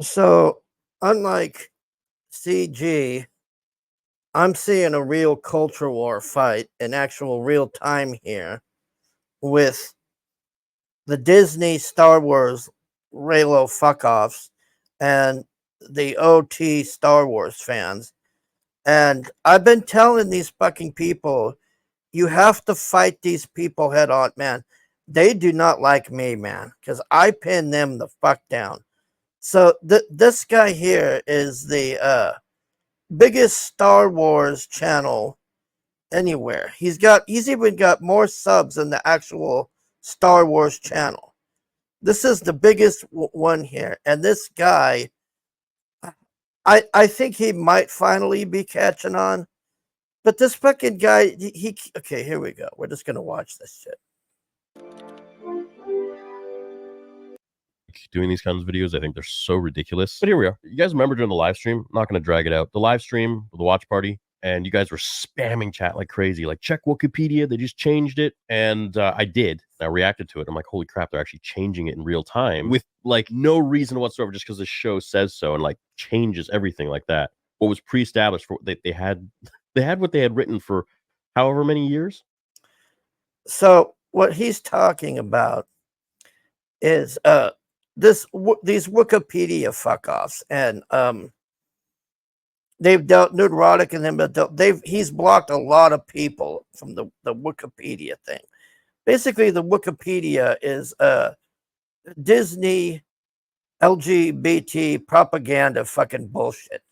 So, unlike CG, I'm seeing a real culture war fight in actual real time here with the Disney Star Wars Raylo fuck-offs and the OT Star Wars fans. And I've been telling these fucking people, you have to fight these people head on, man. They do not like me, man, because I pin them the fuck down. So this guy here is the biggest Star Wars channel anywhere. He's even got more subs than the actual Star Wars channel. This is the biggest one here, and this guy, I think he might finally be catching on. But this fucking guy, he okay. Here we go. We're just gonna watch this shit. Doing these kinds of videos, I think they're so ridiculous. But here we are. You guys remember during the live stream? I'm not going to drag it out. The live stream, the watch party, and you guys were spamming chat like crazy. Like, check Wikipedia. They just changed it. And I did. I reacted to it. I'm like, holy crap, they're actually changing it in real time with like no reason whatsoever, just because the show says so, and like changes everything like that. What was pre-established for they had what they had written for however many years. So what he's talking about is these Wikipedia fuck-offs, and they've dealt neurotic and them, but he's blocked a lot of people from the Wikipedia thing. Basically, the Wikipedia is Disney LGBT propaganda fucking bullshit.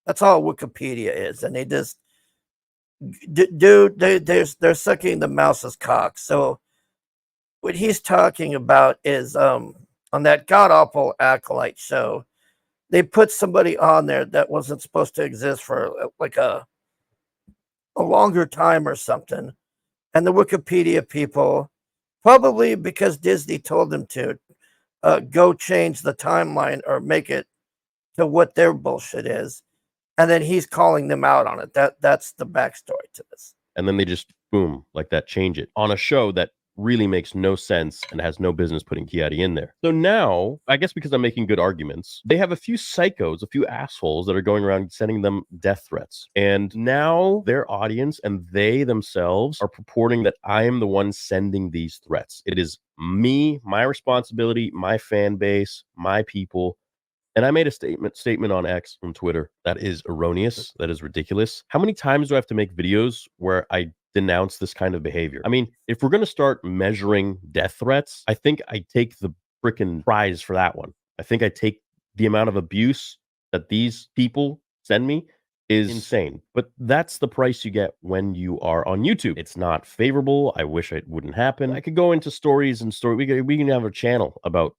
That's all Wikipedia is, and they just they're sucking the mouse's cock. So what he's talking about is on that god awful Acolyte show, they put somebody on there that wasn't supposed to exist for like a longer time or something, and the Wikipedia people, probably because Disney told them to, go change the timeline or make it to what their bullshit is. And then he's calling them out on it. That's the backstory to this. And then they just, boom, like that, change it on a show that really makes no sense and has no business putting Kiadi in there. So now, I guess because I'm making good arguments, they have a few psychos, a few assholes that are going around sending them death threats. And now their audience and they themselves are purporting that I am the one sending these threats. It is me, my responsibility, my fan base, my people. And I made a statement on X from Twitter that is erroneous, that is ridiculous. How many times do I have to make videos where I denounce this kind of behavior? I mean, if we're going to start measuring death threats, I think I take the freaking prize for that one. I think I take the amount of abuse that these people send me is insane. But that's the price you get when you are on YouTube. It's not favorable. I wish it wouldn't happen. I could go into stories and we can have a channel about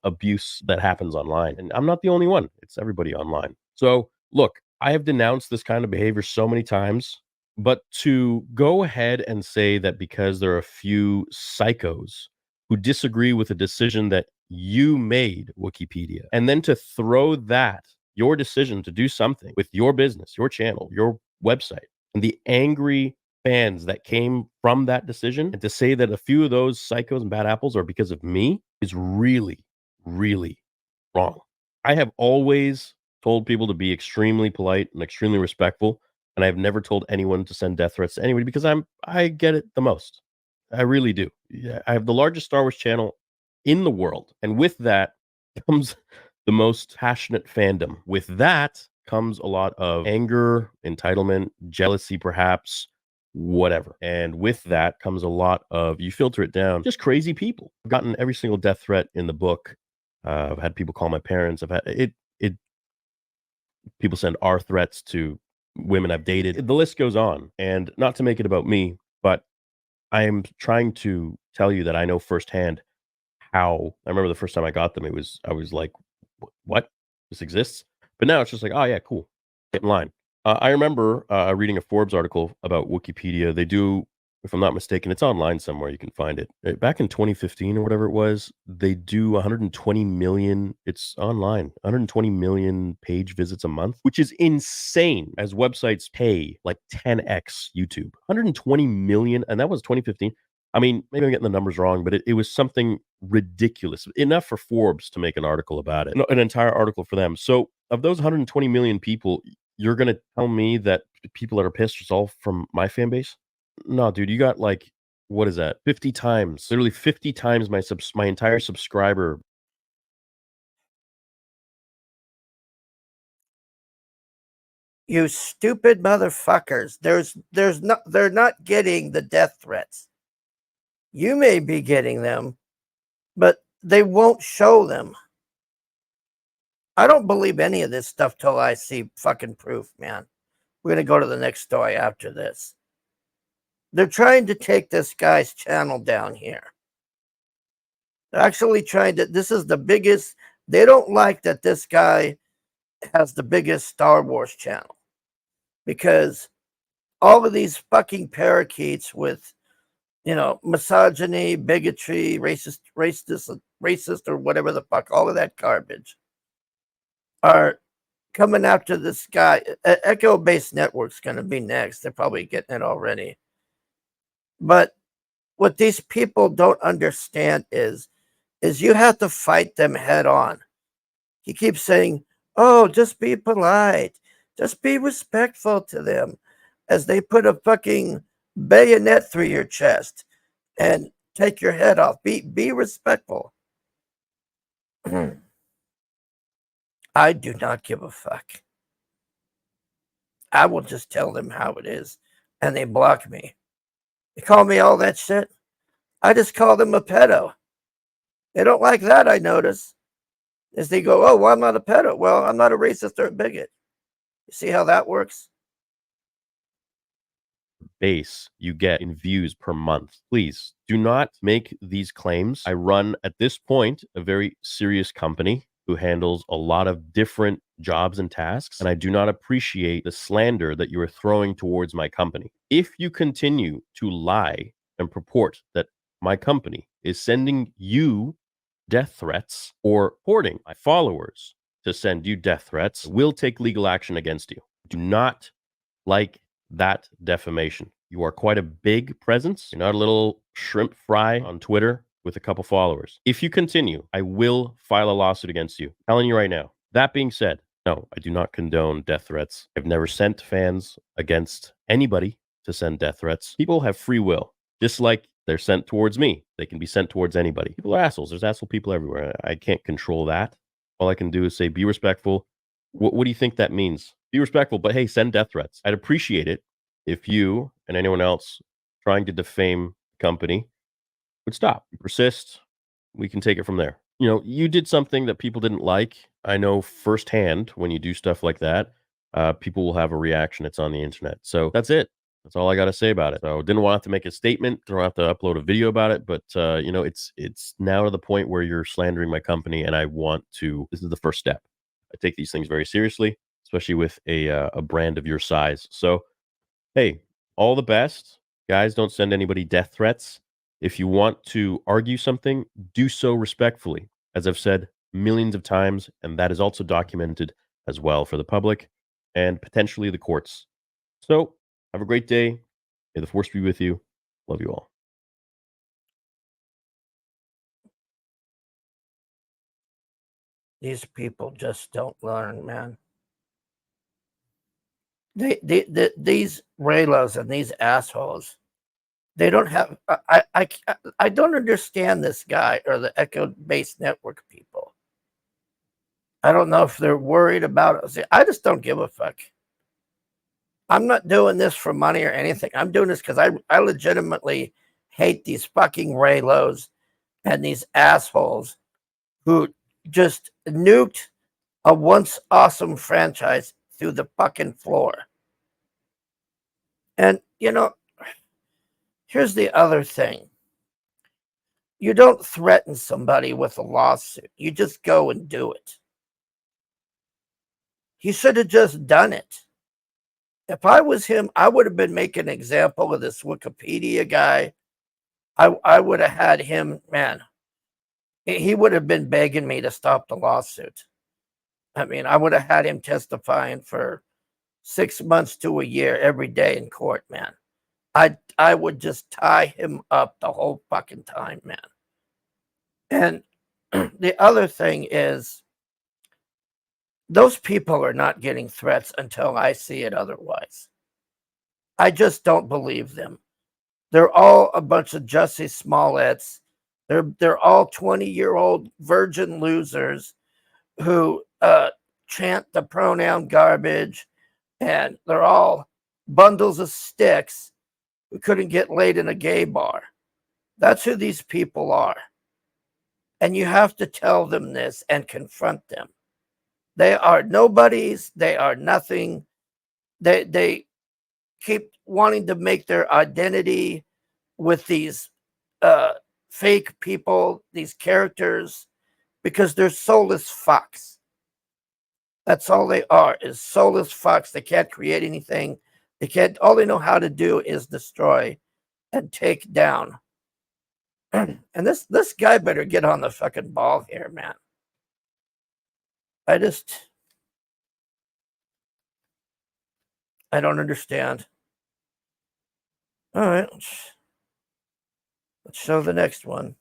abuse that happens online. And I'm not the only one. It's everybody online. So look, I have denounced this kind of behavior so many times, but to go ahead and say that because there are a few psychos who disagree with a decision that you made, Wikipedia, and then to throw that, your decision to do something with your business, your channel, your website, and the angry fans that came from that decision, and to say that a few of those psychos and bad apples are because of me is really, really wrong. I have always told people to be extremely polite and extremely respectful, and I've never told anyone to send death threats to anybody because I get it the most. I really do. Yeah, I have the largest Star Wars channel in the world, and with that comes the most passionate fandom. With that comes a lot of anger, entitlement, jealousy, perhaps, whatever. And with that comes a lot of, you filter it down, just crazy people. I've gotten every single death threat in the book. I've had people call my parents. I've had it. People send R threats to women I've dated. The list goes on. And not to make it about me, but I am trying to tell you that I know firsthand how. I remember the first time I got them, I was like, what? This exists? But now it's just like, oh yeah, cool. Get in line. I remember reading a Forbes article about Wikipedia. They do, if I'm not mistaken, it's online somewhere. You can find it. Back in 2015 or whatever it was, they do 120 million. It's online. 120 million page visits a month, which is insane. As websites pay like 10x YouTube. 120 million, and that was 2015. I mean, maybe I'm getting the numbers wrong, but it was something ridiculous, enough for Forbes to make an article about it, an entire article for them. So, of those 120 million people, you're gonna tell me that people that are pissed is all from my fan base? No, dude, you got like, what is that? 50 times, literally 50 times my entire subscriber. You stupid motherfuckers. There's not they're not getting the death threats. You may be getting them, but they won't show them. I don't believe any of this stuff till I see fucking proof, man. We're gonna go to the next story after this. They're trying to take this guy's channel down here. They're actually trying to, this is the biggest, they don't like that this guy has the biggest Star Wars channel because all of these fucking parakeets with, misogyny, bigotry, racist, or whatever the fuck, all of that garbage are coming after this guy. Echo Based Network's going to be next. They're probably getting it already. But what these people don't understand is you have to fight them head on. He keeps saying, oh, just be polite. Just be respectful to them as they put a fucking bayonet through your chest and take your head off. Be respectful. I do not give a fuck. I will just tell them how it is. And they block me. They call me all that shit. I just call them a pedo. They don't like that, I notice. As they go, oh, well, I'm not a pedo. Well, I'm not a racist or a bigot. You see how that works? Base you get in views per month. Please do not make these claims. I run, at this point, a very serious company who handles a lot of different jobs and tasks, and I do not appreciate the slander that you are throwing towards my company. If you continue to lie and purport that my company is sending you death threats or reporting my followers to send you death threats, we'll take legal action against you. Do not like that defamation. You are quite a big presence. You're not a little shrimp fry on Twitter with a couple followers. If you continue, I will file a lawsuit against you. I'm telling you right now. That being said, no, I do not condone death threats. I've never sent fans against anybody to send death threats. People have free will, just like they're sent towards me. They can be sent towards anybody. People are assholes. There's asshole people everywhere. I can't control that. All I can do is say, be respectful. What do you think that means? Be respectful, but hey, send death threats. I'd appreciate it if you and anyone else trying to defame the company would stop. Persist. We can take it from there. You did something that people didn't like. I know firsthand when you do stuff like that, people will have a reaction. It's on the internet. So that's it. That's all I got to say about it. So didn't want to make a statement. Don't have to upload a video about it. But it's now to the point where you're slandering my company, and I want to. This is the first step. I take these things very seriously, especially with a brand of your size. So hey, all the best. Guys, don't send anybody death threats. If you want to argue something, do so respectfully, as I've said millions of times, and that is also documented as well for the public and potentially the courts. So, have a great day. May the force be with you. Love you all. These people just don't learn, man. These Raylos and these assholes, they don't have. I don't understand this guy or the Echo Based Network people. I don't know if they're worried about it. I just don't give a fuck. I'm not doing this for money or anything. I'm doing this because I legitimately hate these fucking Raylos and these assholes who just nuked a once awesome franchise through the fucking floor. And, here's the other thing. You don't threaten somebody with a lawsuit. You just go and do it. He should have just done it. If I was him, I would have been making an example of this Wikipedia guy. I would have had him, man, he would have been begging me to stop the lawsuit. I mean, I would have had him testifying for 6 months to a year every day in court, man. I would just tie him up the whole fucking time, man. And the other thing is, those people are not getting threats until I see it otherwise. I just don't believe them. They're all a bunch of Jussie Smolletts. They're all 20-year-old virgin losers who chant the pronoun garbage, and they're all bundles of sticks who couldn't get laid in a gay bar. That's who these people are. And you have to tell them this and confront them. They are nobodies. They are nothing. They keep wanting to make their identity with these uh, fake people, these characters, because they're soulless fucks. That's all they are, is soulless fucks. They can't create anything. They can't. All they know how to do is destroy and take down. And this guy better get on the fucking ball here, man. I don't understand. All right, let's show the next one.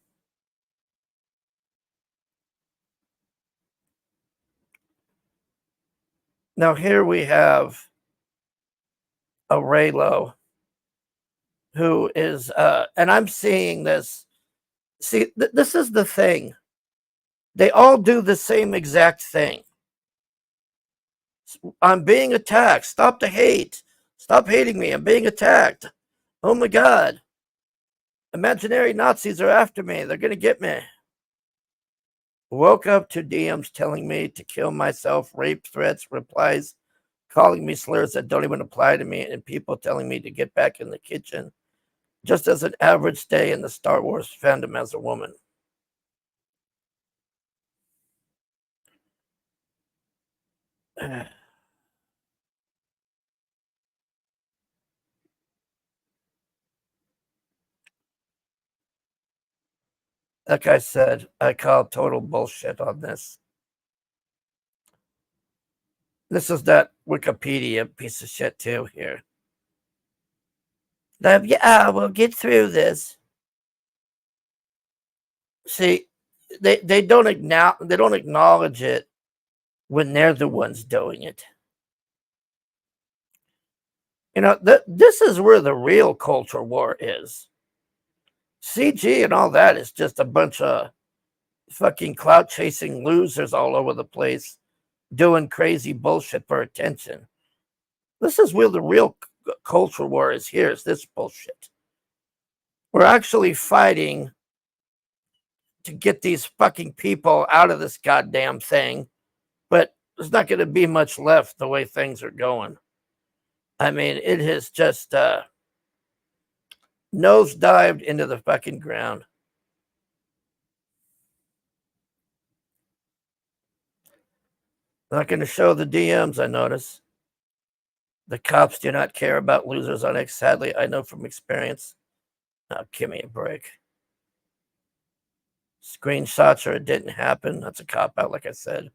Now here we have a Raylo who is, and I'm seeing this. See, this is the thing. They all do the same exact thing. I'm being attacked. Stop the hate. Stop hating me. I'm being attacked. Oh my God. Imaginary Nazis are after me. They're going to get me. Woke up to DMs telling me to kill myself, rape threats, replies, calling me slurs that don't even apply to me, and people telling me to get back in the kitchen. Just as an average day in the Star Wars fandom as a woman. Like I said, I call total bullshit on this. This is that Wikipedia piece of shit too here. Yeah, we'll get through this. See, they don't acknowledge it when they're the ones doing it. You know, this is where the real culture war is. CG and all that is just a bunch of fucking clout chasing losers all over the place doing crazy bullshit for attention. This is where the real culture war is here, is this bullshit. We're actually fighting to get these fucking people out of this goddamn thing, but there's not going to be much left the way things are going. I mean, it has just nosedived into the fucking ground. Not going to show the DMs, I notice. The cops do not care about losers on X. Sadly, I know from experience. Now, give me a break. Screenshots or it didn't happen. That's a cop out, like I said.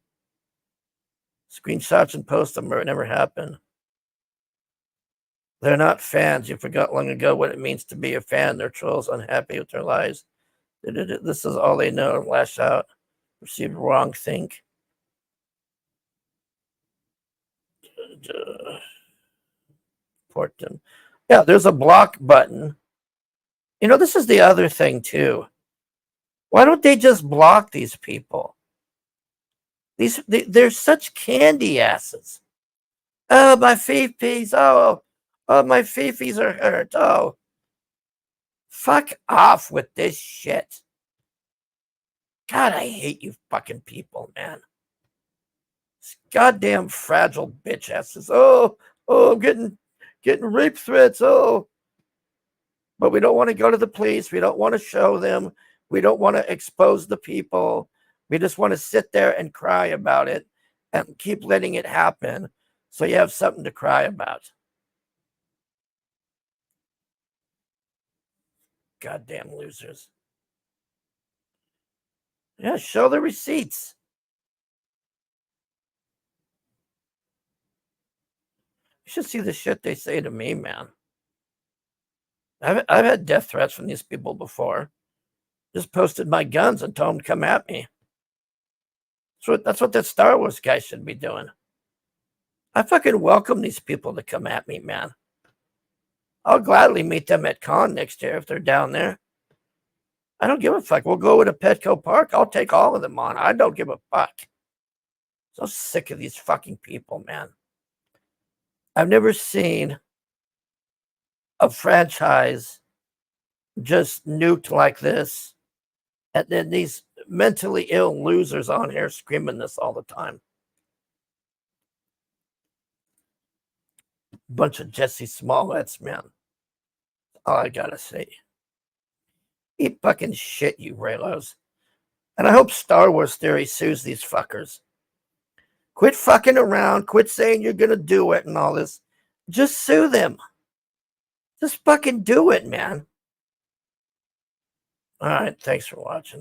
Screenshots and post them or it never happened. They're not fans. You forgot long ago what it means to be a fan. They're trolls unhappy with their lives. This is all they know. Lash out. Receive wrong think. Report them. Yeah, there's a block button. You know, this is the other thing, too. Why don't they just block these people? They're such candy asses. Oh, my fifis. Oh, my fifis are hurt. Oh, fuck off with this shit. God, I hate you fucking people, man. Goddamn fragile bitch asses. Oh, I'm getting rape threats. Oh, but we don't want to go to the police. We don't want to show them. We don't want to expose the people. We just want to sit there and cry about it and keep letting it happen so you have something to cry about. Goddamn losers. Yeah, show the receipts. You should see the shit they say to me, man. I've had death threats from these people before. Just posted my guns and told them to come at me. That's what that Star Wars guy should be doing. I fucking welcome these people to come at me, man. I'll gladly meet them at con next year if they're down there. I don't give a fuck. We'll go to Petco Park. I'll take all of them on. I don't give a fuck. So sick of these fucking people, man. I've never seen a franchise just nuked like this. And then these mentally ill losers on here screaming this all the time. Bunch of Jesse Smollett's, man. All I gotta say. Eat fucking shit, you Raylos. And I hope Star Wars Theory sues these fuckers. Quit fucking around. Quit saying you're gonna do it and all this. Just sue them. Just fucking do it, man. All right, thanks for watching.